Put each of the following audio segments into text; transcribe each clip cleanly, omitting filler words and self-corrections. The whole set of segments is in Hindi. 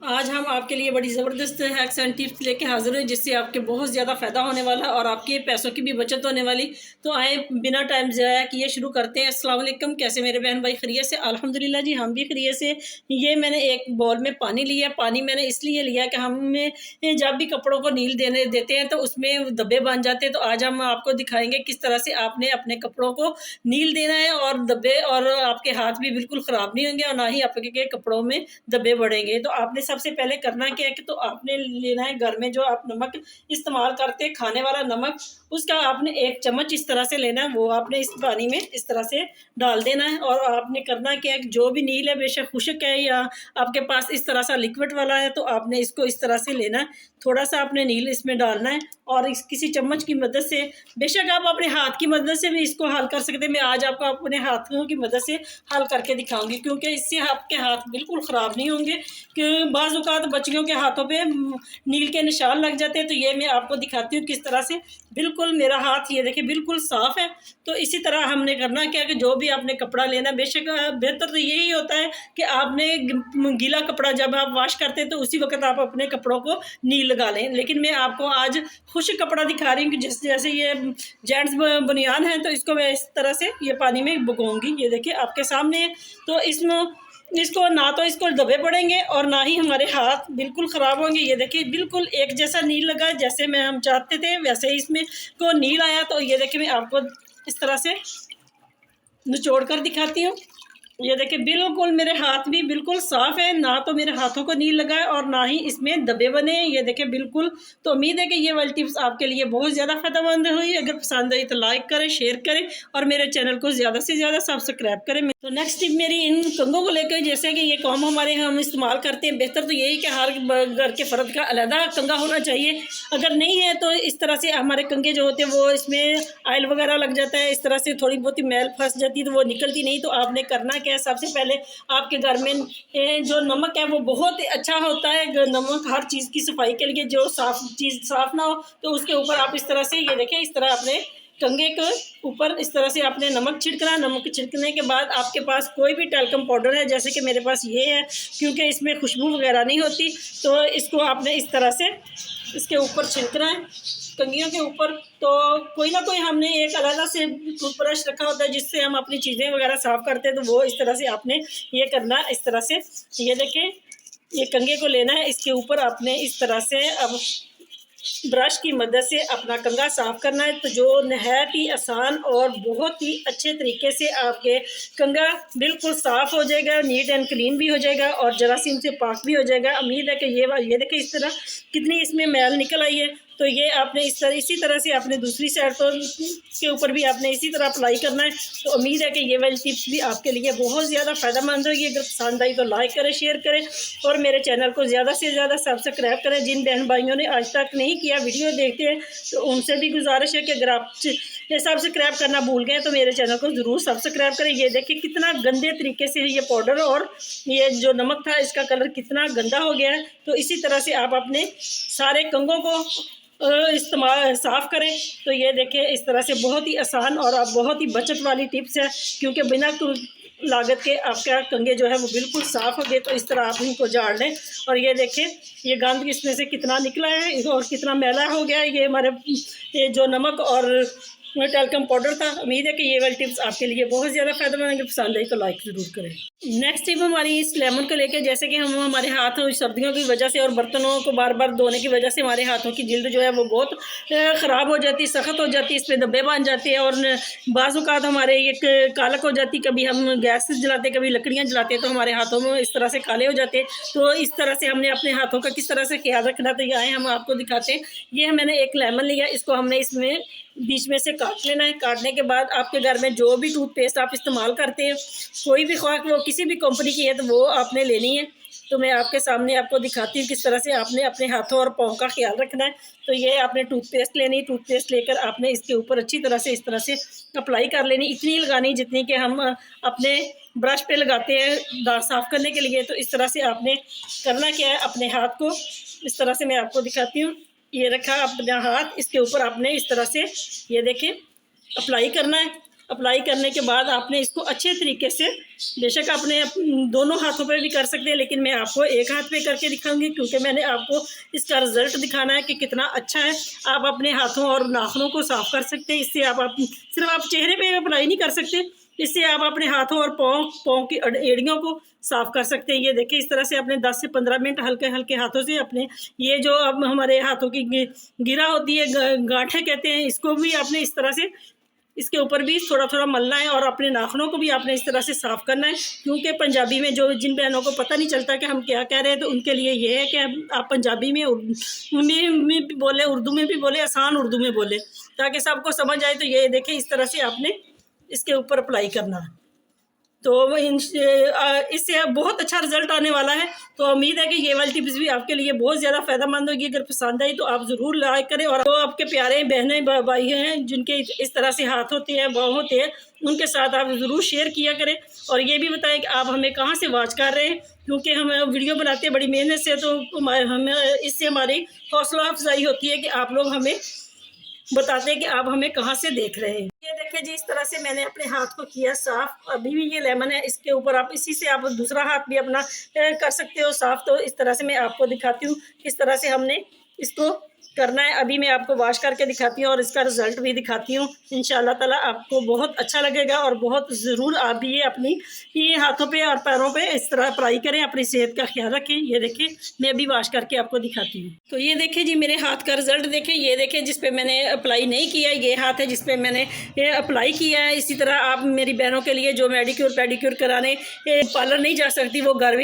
आज हम आपके लिए बड़ी ज़बरदस्त हैक्स एंड टिप्स लेके हाज़िर हैं जिससे आपके बहुत ज़्यादा फ़ायदा होने वाला है और आपके पैसों की भी बचत होने वाली। तो आए बिना टाइम ज़ाया किए शुरू करते हैं। अस्सलाम वालेकुम, कैसे मेरे बहन भाई खैरियत से? अल्हम्दुलिल्लाह जी, हम भी खैरियत से। ये मैंने एक बाउल में पानी लिया। पानी मैंने इसलिए लिया कि हमें जब भी कपड़ों को नील देने देते हैं तो उसमें धब्बे बन जाते हैं। तो आज हम आपको दिखाएंगे किस तरह से आपने अपने कपड़ों को नील देना है और धब्बे, और आपके हाथ भी बिल्कुल ख़राब नहीं होंगे और ना ही आपके कपड़ों में धब्बे बढ़ेंगे। तो आपने सबसे पहले करना क्या है कि तो आपने लेना है घर में जो आप नमक इस्तेमाल करते हैं, खाने वाला नमक, उसका आपने 1 चम्मच इस तरह से लेना है। वो आपने इस पानी में इस तरह से डाल देना है और आपने करना क्या है कि जो भी नील है, बेशक खुश्क है या आपके पास इस तरह सा लिक्विड वाला है, तो आपने इसको इस तरह से लेना है। थोड़ा सा आपने नील इसमें डालना है और इस किसी चम्मच की मदद से, बेशक आप अपने हाथ की मदद से भी इसको हल कर सकते हैं। मैं आज आपको अपने हाथों की मदद से हल करके दिखाऊंगी क्योंकि इससे आपके हाथ बिल्कुल ख़राब नहीं होंगे। कि बाज़ औक़ात बच्चियों के हाथों पे नील के निशान लग जाते हैं। तो ये मैं आपको दिखाती हूँ किस तरह से। बिल्कुल मेरा हाथ ये देखिए बिल्कुल साफ़ है। तो इसी तरह हमने करना क्या है कि जो भी आपने कपड़ा लेना, बेशक बेहतर तो यही होता है कि आपने गीला कपड़ा जब आप वॉश करते हैं तो उसी वक्त आप अपने कपड़ों को नील लगा लें। लेकिन मैं आपको आज खुश्क कपड़ा दिखा रही हूँ कि जैसे ये जेंट्स बनियान है, तो इसको मैं इस तरह से ये पानी में भिगोऊंगी। ये देखिए आपके सामने है। तो इसको ना तो इसको धब्बे पड़ेंगे और ना ही हमारे हाथ बिल्कुल ख़राब होंगे। ये देखिए बिल्कुल एक जैसा नील लगा, जैसे हम चाहते थे वैसे ही इसमें को नील आया। तो ये देखिए मैं आपको इस तरह से निचोड़ कर दिखाती हूँ। ये देखिए बिल्कुल मेरे हाथ भी बिल्कुल साफ़ है, ना तो मेरे हाथों को नील लगा है और ना ही इसमें धब्बे बने हैं। ये देखिए बिल्कुल। तो उम्मीद है कि ये वाली टिप्स आपके लिए बहुत ज़्यादा फ़ायदेमंद हुई। अगर पसंद आई तो लाइक करें, शेयर करें और मेरे चैनल को ज़्यादा से ज़्यादा सब्सक्राइब करें। तो नेक्स्ट टिप मेरी इन कंघों को लेकर, जैसे कि ये कॉम हमारे हम इस्तेमाल करते हैं, बेहतर तो यही कि हर घर के फ़र्द का अलहदा कंघा होना चाहिए। अगर नहीं है तो इस तरह से हमारे कंघे जो होते हैं वो इसमें ऑयल वगैरह लग जाता है, इस तरह से थोड़ी बहुत ही मैल फंस जाती है तो वो निकलती नहीं। तो आपने करना क्या है, सबसे पहले आपके घर में जो नमक है वो बहुत ही अच्छा होता है। नमक हर चीज़ की सफाई के लिए, जो साफ चीज़ साफ ना हो तो उसके ऊपर आप इस तरह से, ये देखें इस तरह अपने कंघे के ऊपर इस तरह से आपने नमक छिड़कना। नमक छिड़कने के बाद आपके पास कोई भी टैल्कम पाउडर है, जैसे कि मेरे पास ये है, क्योंकि इसमें खुशबू वगैरह नहीं होती, तो इसको आपने इस तरह से इसके ऊपर छिड़कना है कंघियों के ऊपर। तो कोई ना कोई हमने एक अलग से टूथब्रश रखा होता है जिससे हम अपनी चीज़ें वगैरह साफ़ करते हैं, तो वो इस तरह से आपने ये करना इस तरह से। ये देखें ये कंघे को लेना है, इसके ऊपर आपने इस तरह से अब ब्रश की मदद से अपना कंघा साफ़ करना है। तो जो नहायत ही आसान और बहुत ही अच्छे तरीके से आपके कंघा बिल्कुल साफ़ हो जाएगा, नीट एंड क्लीन भी हो जाएगा और जरासीम से पाक भी हो जाएगा। उम्मीद है कि ये देखें इस तरह कितनी इसमें मैल निकल आई है। तो ये आपने इसी तरह से आपने दूसरी साइड पर के ऊपर भी आपने इसी तरह अप्लाई करना है। तो उम्मीद है कि ये वाली टिप्स भी आपके लिए बहुत ज़्यादा फ़ायदेमंद होगी। अगर पसंद आई तो लाइक करें, शेयर करें और मेरे चैनल को ज़्यादा से ज़्यादा सब्सक्राइब करें। जिन बहन भाइयों ने आज तक नहीं किया, वीडियो देखते हैं, तो उनसे भी गुजारिश है कि अगर आप ये सब्सक्राइब करना भूल गए तो मेरे चैनल को ज़रूर सब्सक्राइब करें। ये देखिए कितना गंदे तरीके से ये पाउडर और ये जो नमक था इसका कलर कितना गंदा हो गया है। तो इसी तरह से आप अपने सारे कंघों को इस्तेमाल साफ़ करें। तो ये देखिए इस तरह से बहुत ही आसान और आप बहुत ही बचत वाली टिप्स है, क्योंकि बिना लागत के आपका कंघे जो है वो बिल्कुल साफ़ हो गए। तो इस तरह आप इनको झाड़ लें और ये देखें ये गंद इसमें से कितना निकला है और कितना मैला हो गया है। ये हमारे ये जो नमक और टैल्कम पाउडर था। उम्मीद है कि ये वाली टिप्स आपके लिए बहुत ज़्यादा फ़ायदेमंद है। पसंद आई तो लाइक ज़रूर करें। नेक्स्ट टिप हमारी इस लेमन को लेकर, जैसे कि हम हमारे हाथ सर्दियों की वजह से और बर्तनों को बार बार धोने की वजह से हमारे हाथों की जिल्द जो है वो बहुत ख़राब हो जाती है, सख्त हो जाती है, इस पर धब्बे बन जाते हैं और बाज़ औक़ात हमारे एक कालक हो जाती। कभी हम गैस जलाते, कभी लकड़ियाँ जलाते हैं तो हमारे हाथों में इस तरह से काले हो जाते हैं। तो इस तरह से हमने अपने हाथों का किस तरह से ख्याल रखना, तो ये आए हम आपको दिखाते हैं। ये मैंने एक लेमन लिया, इसको हमने इसमें बीच में से काट लेना है। काटने के बाद आपके घर में जो भी टूथपेस्ट आप इस्तेमाल करते हैं, कोई भी ख्वाह वो किसी भी कंपनी की है, तो वो आपने लेनी है। तो मैं आपके सामने आपको दिखाती हूँ किस तरह से आपने अपने हाथों और पाँव का ख्याल रखना है। तो ये आपने टूथपेस्ट लेनी, टूथपेस्ट लेकर आपने इसके ऊपर अच्छी तरह से इस तरह से अप्लाई कर लेनी। इतनी लगानी जितनी कि हम अपने ब्रश पे लगाते हैं दांत साफ़ करने के लिए। तो इस तरह से आपने करना क्या है, अपने हाथ को इस तरह से मैं आपको दिखाती हूँ। ये रखा अपना हाथ, इसके ऊपर आपने इस तरह से ये देखें अप्लाई करना है अप्लाई करने के बाद आपने इसको अच्छे तरीके से, बेशक आपने दोनों हाथों पे भी कर सकते हैं, लेकिन मैं आपको एक हाथ पे करके दिखाऊंगी क्योंकि मैंने आपको इसका रिजल्ट दिखाना है कि कितना अच्छा है। आप अपने हाथों और नाखूनों को साफ़ कर सकते हैं इससे। आप सिर्फ आप चेहरे पे अप्लाई नहीं कर सकते, इससे आप अपने हाथों और पाँव की एड़ियों को साफ़ कर सकते हैं। ये देखिए, इस तरह से अपने 10 से 15 मिनट हल्के हल्के हाथों से अपने ये जो अब हमारे हाथों की गिरा होती है, गांठें कहते हैं, इसको भी आपने इस तरह से इसके ऊपर भी थोड़ा थोड़ा मलना है और अपने नाखूनों को भी आपने इस तरह से साफ़ करना है। क्योंकि पंजाबी में जो जिन बहनों को पता नहीं चलता कि हम क्या कह रहे हैं, तो उनके लिए ये है कि आप पंजाबी में में भी बोले, उर्दू में भी बोले, आसान उर्दू में बोले, ताकि सबको समझ आए। तो ये देखें, इस तरह से आपने इसके ऊपर अप्लाई करना है, तो इससे बहुत अच्छा रिजल्ट आने वाला है। तो उम्मीद है कि ये वाली टिप्स भी आपके लिए बहुत ज़्यादा फ़ायदेमंद होगी। अगर पसंद आई तो आप ज़रूर लाइक करें, और तो आपके प्यारे बहनें भाई हैं जिनके इस तरह से हाथ होते हैं, पाँव होते हैं, उनके साथ आप ज़रूर शेयर किया करें। और ये भी बताएं कि आप हमें कहाँ से वॉच कर रहे हैं, क्योंकि हम वीडियो बनाते हैं बड़ी मेहनत से, तो हमें इससे हमारी हौसला अफजाई होती है कि आप लोग हमें बताते हैं कि आप हमें कहाँ से देख रहे हैं। ये देखिए जी, इस तरह से मैंने अपने हाथ को किया साफ। अभी भी ये लेमन है, इसके ऊपर आप इसी से आप दूसरा हाथ भी अपना कर सकते हो साफ। तो इस तरह से मैं आपको दिखाती हूँ किस तरह से हमने इसको करना है। अभी मैं आपको वॉश करके दिखाती हूँ और इसका रिजल्ट भी दिखाती हूँ। इंशाल्लाह ताला आपको बहुत अच्छा लगेगा, और बहुत ज़रूर आप भी ये अपनी ये हाथों पे और पैरों पे इस तरह अप्लाई करें, अपनी सेहत का ख्याल रखें। ये देखें, मैं अभी वॉश करके आपको दिखाती हूँ। तो ये देखें जी, मेरे हाथ का रिजल्ट देखें। ये देखें, जिस पे मैंने अप्लाई नहीं किया, ये हाथ है जिस पे मैंने ये अप्लाई किया है। इसी तरह आप मेरी बहनों के लिए जो मेडिक्योर पेडिक्योर कराने पार्लर नहीं जा सकती, वो घर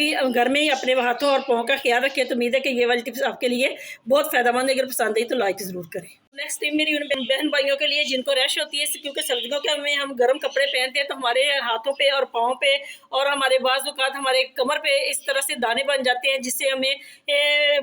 में ही अपने हाथों और पाँव का ख्याल रखें। तो उम्मीद है कि ये वाली टिप्स आपके लिए बहुत फ़ायदेमंद है। अगर पसंद आई तो लाइक ज़रूर करें। नेक्स्ट टिप मेरी उन बहन भाइयों के लिए जिनको रैश होती है, क्योंकि सर्दियों के में हम गर्म कपड़े पहनते हैं, तो हमारे हाथों पे और पाँव पे और हमारे बाज़ औक़ात हमारे कमर पे इस तरह से दाने बन जाते हैं, जिससे हमें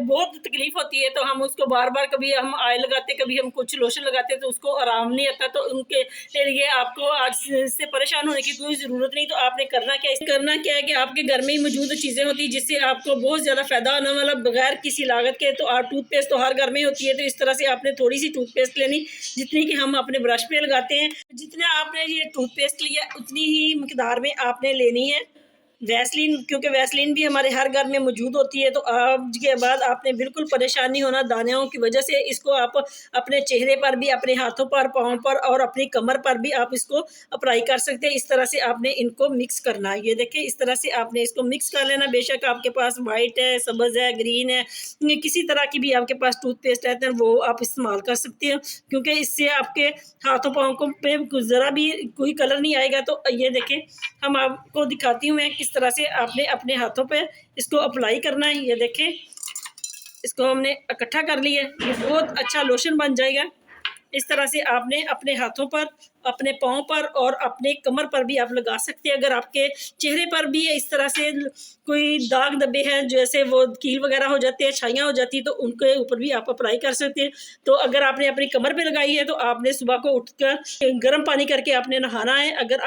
बहुत तकलीफ़ होती है। तो हम उसको बार बार, कभी हम ऑयल लगाते, कभी हम कुछ लोशन लगाते, तो उसको आराम नहीं आता। तो उनके लिए आपको आज से परेशान होने की कोई ज़रूरत नहीं। तो आपने करना क्या है कि आपके घर में ही मौजूद चीज़ें होती हैं जिससे आपको बहुत ज़्यादा फ़ायदा होने वाला, बगैर किसी लागत के। तो टूथपेस्ट तो हर घर में होती है, तो इस तरह से आपने थोड़ी सी टूथपेस्ट लेनी, जितनी कि हम अपने ब्रश पे लगाते हैं। जितना आपने ये टूथपेस्ट लिया उतनी ही मिकदार में आपने लेनी है वैसलीन, क्योंकि वैसलीन भी हमारे हर घर में मौजूद होती है। तो आज के बाद आपने बिल्कुल परेशान नहीं होना दानों की वजह से। इसको आप अपने चेहरे पर भी, अपने हाथों पर, पाँव पर और अपनी कमर पर भी आप इसको अप्लाई कर सकते हैं। इस तरह से आपने इनको मिक्स करना है। ये देखिए, इस तरह से आपने इसको मिक्स कर लेना। बेशक आपके पास वाइट है, सब्ज़ है, ग्रीन है, किसी तरह की भी आपके पास टूथपेस्ट है तो वो आप इस्तेमाल कर सकते हो, क्योंकि इससे आपके हाथों पाँव को पे ज़रा भी कोई कलर नहीं आएगा। तो ये देखें, हम आपको दिखाती हूँ मैं किस तरह से आपने अपने हाथों पे इसको अप्लाई करना है। ये देखें, इसको हमने इकट्ठा कर लिया, ये बहुत अच्छा लोशन बन जाएगा। इस तरह से आपने अपने हाथों पर, अपने पाँव पर और अपने कमर पर भी आप लगा सकते हैं। अगर आपके चेहरे पर भी इस तरह से कोई दाग धब्बे हैं, जैसे वो कील वगैरह हो जाते हैं, छाइयाँ हो जाती है, तो उनके ऊपर भी आप अप्लाई कर सकते हैं। तो अगर आपने अपनी कमर पे लगाई है तो आपने सुबह को उठकर गर्म पानी करके आपने नहाना है। अगर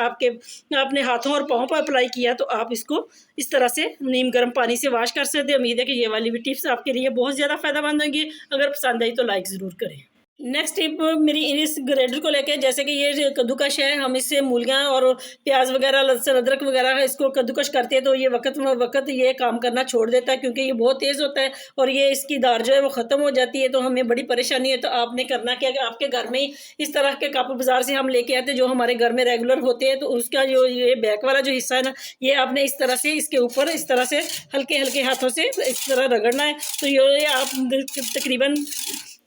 आपने हाथों और पाँव पर अप्लाई किया तो आप इसको इस तरह से नीम गर्म पानी से वॉश कर सकते हैं। उम्मीद है कि ये वाली भी टिप्स आपके लिए बहुत ज़्यादा फ़ायदेमंद होंगी। अगर पसंद आई तो लाइक ज़रूर करें। नेक्स्ट टिप मेरी इस ग्राइंडर को लेके, जैसे कि ये कद्दूकश है, हम इससे मूलियाँ और प्याज वगैरह, लहसुन अदरक वगैरह इसको कद्दूकश करते हैं, तो ये वक्त ये काम करना छोड़ देता है, क्योंकि ये बहुत तेज़ होता है और ये इसकी धार जो है वो ख़त्म हो जाती है। तो हमें बड़ी परेशानी है। तो आपने करना क्या है कि आपके घर में ही इस तरह के कप बाज़ार से हम लेके आते हैं, जो हमारे घर में रेगुलर होते हैं। तो उसका जो ये बैक वाला जो हिस्सा है ना, ये आपने इस तरह से इसके ऊपर इस तरह से हल्के हल्के हाथों से इस तरह रगड़ना है। तो ये आप तकरीबन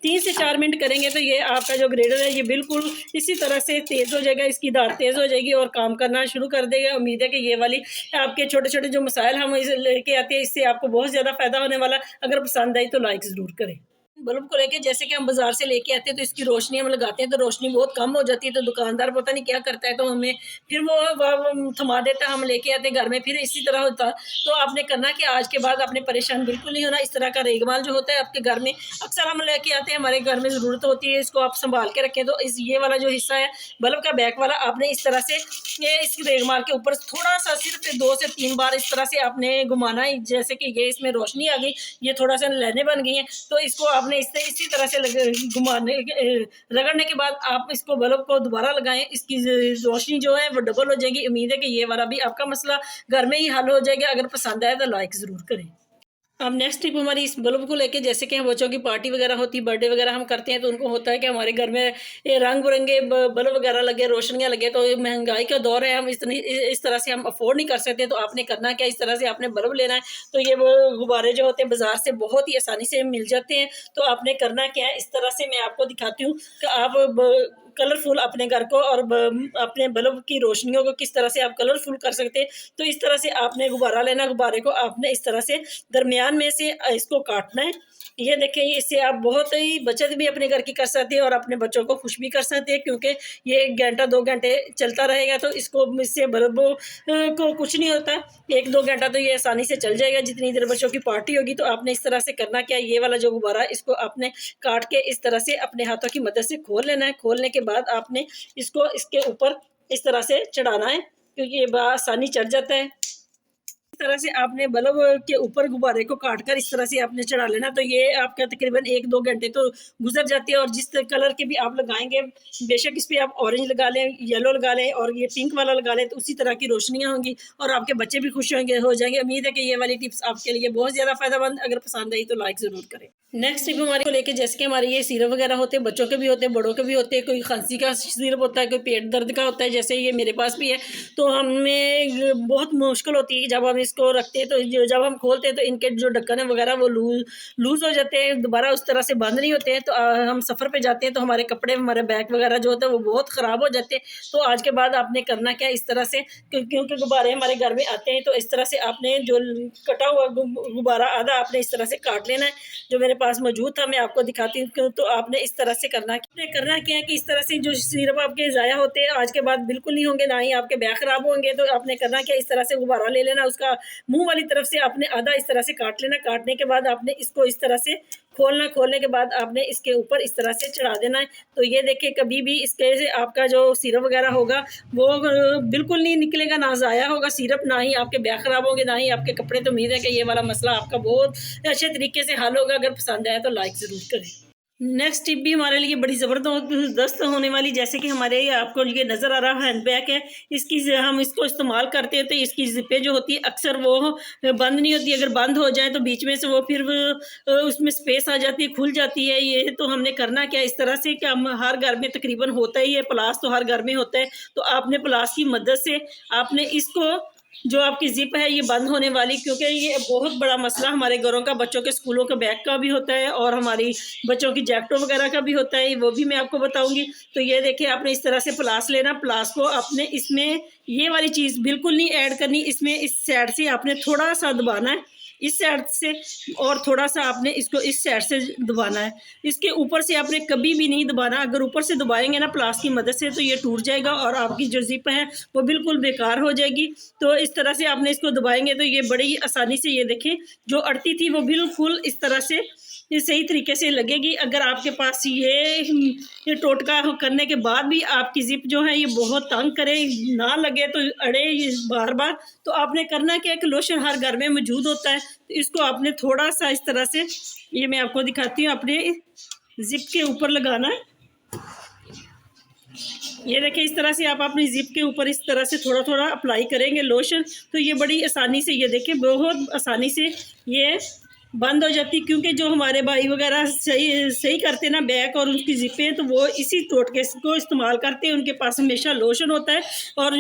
3 से 4 मिनट करेंगे तो ये आपका जो ग्राइंडर है ये बिल्कुल इसी तरह से तेज़ हो जाएगा, इसकी धार तेज़ हो जाएगी और काम करना शुरू कर देगा। उम्मीद है कि ये वाली आपके छोटे छोटे जो मसाइल हम इसे लेके आते हैं, इससे आपको बहुत ज़्यादा फ़ायदा होने वाला। अगर पसंद आई तो लाइक ज़रूर करें। बल्ब को लेके, जैसे कि हम बाज़ार से लेके आते हैं तो इसकी रोशनी हम लगाते हैं तो रोशनी बहुत कम हो जाती है। तो दुकानदार पता नहीं क्या करता है, तो हमें फिर वो थमा देता है। हम लेके आते हैं घर में, फिर इसी तरह होता है। तो आपने करना कि आज के बाद आपने परेशान बिल्कुल नहीं होना। इस तरह का रेगमाल जो होता है आपके घर में अक्सर हम लेके आते हैं, हमारे घर में ज़रूरत होती है, इसको आप संभाल के रखें। तो ये वाला जो हिस्सा है बल्ब का बैक वाला, आपने इस तरह से ये इस रेगमाल के ऊपर थोड़ा सा सिर्फ 2 से 3 बार इस तरह से आपने घुमाना है। जैसे कि ये इसमें रोशनी आ गई, ये थोड़ा सा लाइनें बन गई हैं, तो इसको आप आपने इसी तरह से रगड़ने के बाद आप इसको बल्ब को दोबारा लगाएं। इसकी रोशनी जो है वो डबल हो जाएगी। उम्मीद है कि ये वाला भी आपका मसला घर में ही हल हो जाएगा। अगर पसंद आए तो लाइक ज़रूर करें। अब नेक्स्ट टिप हमारी इस बल्ब को लेके, जैसे कि बच्चों की पार्टी वगैरह होती है, बर्थडे वगैरह हम करते हैं, तो उनको होता है कि हमारे घर में ये रंग बिरंगे बल्ब वगैरह लगे, रोशनियाँ लगे। तो महंगाई का दौर है, हम इस तरह से हम अफोर्ड नहीं कर सकते। तो आपने करना क्या, इस तरह से आपने बल्ब लेना है। तो ये वो गुब्बारे जो होते हैं बाजार से बहुत ही आसानी से मिल जाते हैं। तो आपने करना क्या है, इस तरह से मैं आपको दिखाती हूँ कि आप कलरफुल अपने घर को और अपने बल्ब की रोशनियों को किस तरह से आप कलरफुल कर सकते हैं। तो इस तरह से आपने गुब्बारा लेना, गुब्बारे को आपने इस तरह से दरमियान में से इसको काटना है। ये देखें, इससे आप बहुत ही बचत भी अपने घर की कर सकते हैं और अपने बच्चों को खुश भी कर सकते हैं, क्योंकि ये 1 घंटा 2 घंटे चलता रहेगा। तो इससे बल्बों को कुछ नहीं होता, 1-2 घंटा तो ये आसानी से चल जाएगा, जितनी देर बच्चों की पार्टी होगी। तो आपने इस तरह से करना क्या, ये वाला जो गुब्बारा है इसको आपने काट के इस तरह से अपने हाथों की मदद से खोल लेना है। खोलने के बाद आपने इसको इसके ऊपर इस तरह से चढ़ाना है, क्योंकि ये आसानी चढ़ जाता है। इस तरह से आपने बल्ब के ऊपर गुब्बारे को काटकर इस तरह से आपने चढ़ा लेना। तो ये आपका तकरीबन 1-2 घंटे तो गुजर जाती है। और जिस कलर के भी आप लगाएंगे, बेशक इस पे आप ऑरेंज लगा लें, येलो लगा लें और ये पिंक वाला लगा लें, तो उसी तरह की रोशनियां होंगी और आपके बच्चे भी खुश हो जाएंगे। उम्मीद है कि ये वाली टिप्स आपके लिए बहुत ज़्यादा फायदेमंद। अगर पसंद आई तो लाइक ज़रूर करें। नेक्स्ट टिप हमारे को लेके, जैसे कि हमारे ये सिरप वगैरह होते हैं, बच्चों के भी होते हैं, बड़ों के भी होते हैं। कोई खांसी का सिरप होता है, कोई पेट दर्द का होता है, जैसे ये मेरे पास भी है। तो हमें बहुत मुश्किल होती है जब हम इसको रखते हैं। तो जब हम खोलते हैं तो इनके जो ढक्कन है वगैरह वो लूज़ हो जाते हैं, दोबारा उस तरह से बंद नहीं होते हैं। तो हम सफ़र पे जाते हैं तो हमारे कपड़े, हमारे बैग वगैरह जो होता है वो बहुत ख़राब हो जाते हैं। तो आज के बाद आपने करना क्या, इस तरह से, क्योंकि गुब्बारे हमारे घर में आते हैं, तो इस तरह से आपने जो कटा हुआ गुब्बारा आधा आपने इस तरह से काट लेना है। जो मेरे पास मौजूद था मैं आपको दिखाती हूँ। तो आपने इस तरह से करना क्या है कि इस तरह से जो सिरप आपके ज़ाया होते हैं आज के बाद बिल्कुल नहीं होंगे, ना ही आपके बैग ख़राब होंगे। तो आपने करना क्या, इस तरह से गुब्बारा ले लेना, उसका मुंह वाली तरफ से आपने आधा इस तरह से काट लेना। काटने के बाद आपने इसको इस तरह से खोलने के बाद आपने इसके ऊपर इस तरह से चढ़ा देना है। तो ये देखिए, कभी भी इसके से आपका जो सिरप वगैरह होगा वो बिल्कुल नहीं निकलेगा, ना ज़ाया होगा सिरप, ना ही आपके बैग ख़राब होंगे, ना ही आपके कपड़े। तो उम्मीद है कि ये वाला मसला आपका बहुत अच्छे तरीके से हल होगा। अगर पसंद आया तो लाइक ज़रूर करें। नेक्स्ट टिप भी हमारे लिए बड़ी ज़बरदस्त होने वाली, जैसे कि हमारे आपको ये नज़र आ रहा हैंड बैग है, हम इसको इस्तेमाल करते हैं तो इसकी ज़िपें जो होती है अक्सर वो बंद नहीं होती। अगर बंद हो जाए तो बीच में से वो फिर उसमें स्पेस आ जाती है, खुल जाती है। ये तो हमने करना क्या, इस तरह से कि हम हर घर में तकरीबन होता ही है, प्लास तो हर घर में होता है। तो आपने प्लास की मदद से आपने इसको, जो आपकी जिप है ये बंद होने वाली, क्योंकि ये बहुत बड़ा मसला हमारे घरों का, बच्चों के स्कूलों के बैग का भी होता है और हमारी बच्चों की जैकेटों वगैरह का भी होता है, वो भी मैं आपको बताऊंगी। तो ये देखिए, आपने इस तरह से प्लास लेना, प्लास को आपने इसमें ये वाली चीज़ बिल्कुल नहीं ऐड करनी, इसमें इस साइड से आपने थोड़ा सा दबाना है, इस साइड से, और थोड़ा सा आपने इसको इस साइड से दबाना है। इसके ऊपर से आपने कभी भी नहीं दबाना। अगर ऊपर से दबाएंगे ना प्लास की मदद से तो ये टूट जाएगा और आपकी जो जिप है वो बिल्कुल बेकार हो जाएगी। तो इस तरह से आपने इसको दबाएंगे तो ये बड़ी आसानी से, ये देखें, जो अड़ती थी वो बिल्कुल इस तरह से ये सही तरीके से लगेगी। अगर आपके पास ये टोटका करने के बाद भी आपकी जिप जो है ये बहुत तंग करे, ना लगे तो अड़े बार बार, तो आपने करना क्या है कि लोशन हर घर में मौजूद होता है। तो इसको आपने थोड़ा सा इस तरह से, ये मैं आपको दिखाती हूँ, अपने जिप के ऊपर लगाना है। ये देखिए, इस तरह से आप अपनी जिप के ऊपर इस तरह से थोड़ा थोड़ा अप्लाई करेंगे लोशन, तो ये बड़ी आसानी से, ये देखिए, बहुत आसानी से ये बंद हो जाती। क्योंकि जो हमारे भाई वगैरह सही करते ना बैग और उसकी जिपें, तो वो इसी टोटके को इस्तेमाल करते हैं, उनके पास हमेशा लोशन होता है। और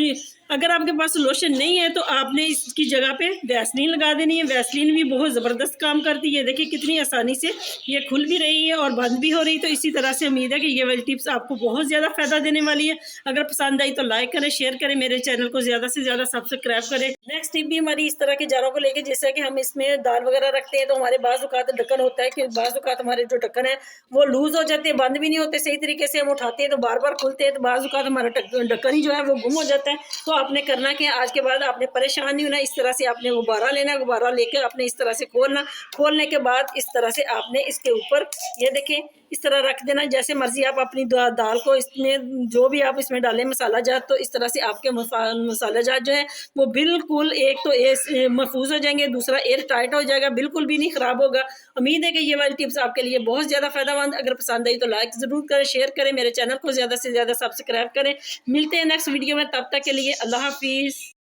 अगर आपके पास लोशन नहीं है तो आपने इसकी जगह पे वैसलीन लगा देनी है। वैसलीन भी बहुत ज़बरदस्त काम करती है। देखिए कितनी आसानी से ये खुल भी रही है और बंद भी हो रही है। तो इसी तरह से उम्मीद है कि ये वाली टिप्स आपको बहुत ज़्यादा फ़ायदा देने वाली है। अगर पसंद आई तो लाइक करें, शेयर करें, मेरे चैनल को ज़्यादा से ज़्यादा सब्सक्राइब करें। नेक्स्ट टिप भी हमारी इस तरह के जारों को लेके, जैसे कि हम इसमें दाल वगैरह रखते हैं तो हमारे बाज़ औक़ात ढक्कन होता है कि बाज़ औक़ात हमारे जो ढक्कन है वो लूज़ हो जाते हैं, बंद भी नहीं होते सही तरीके से। हम उठाते हैं तो बार बार खुलते हैं, तो बाज़ औक़ात हमारा ढक्कन ही जो है वो गुम हो जाता है। तो आपने करना क्या, आज के बाद आपने परेशान नहीं होना। इस तरह से आपने गुब्बारा लेना, गुब्बारा लेकर आपने इस तरह से खोलना, खोलने के बाद इस तरह से आपने इसके ऊपर, ये देखें, इस तरह रख देना। जैसे मर्ज़ी आप अपनी दाल को इसमें जो भी आप इसमें डालें मसाला जात, तो इस तरह से आपके मसाला जात जो है वो बिल्कुल एक तो महफूज हो जाएंगे, दूसरा एयर टाइट हो जाएगा, बिल्कुल भी नहीं ख़राब होगा। उम्मीद है कि ये वाली टिप्स आपके लिए बहुत ज़्यादा फ़ायदेमंद। अगर पसंद आई तो लाइक ज़रूर करें, शेयर करें, मेरे चैनल को ज़्यादा से ज़्यादा सब्सक्राइब करें। मिलते हैं नेक्स्ट वीडियो में, तब तक के लिए अल्लाह हाफिज़।